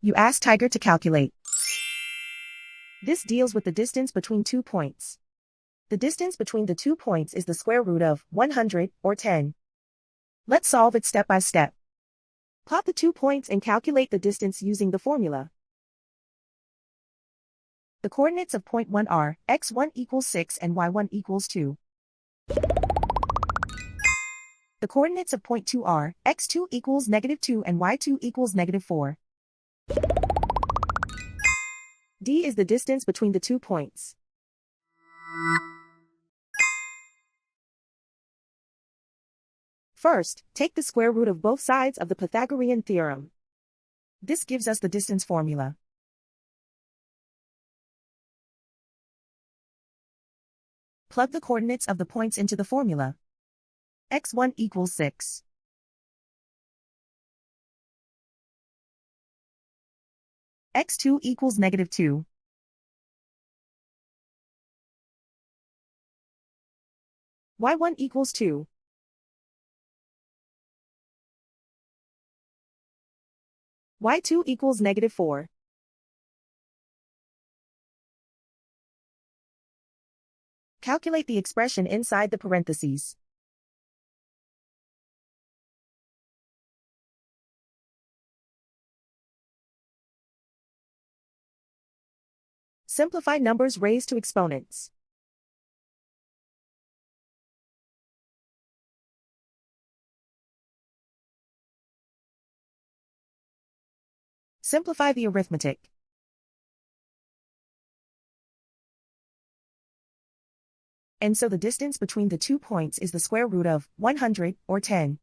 You ask Tiger to calculate. This deals with the distance between 2 points. The distance between the 2 points is the square root of 100, or 10. Let's solve it step by step. Plot the 2 points and calculate the distance using the formula. The coordinates of point 1 are x1 equals 6 and y1 equals 2. The coordinates of point 2 are x2 equals -2 and y2 equals -4. D is the distance between the 2 points. First, take the square root of both sides of the Pythagorean theorem. This gives us the distance formula. Plug the coordinates of the points into the formula. x1 equals 6. x2 equals -2. y1 equals 2. y2 equals -4. Calculate the expression inside the parentheses. Simplify numbers raised to exponents. Simplify the arithmetic. And so the distance between the 2 points is the square root of 100, or 10.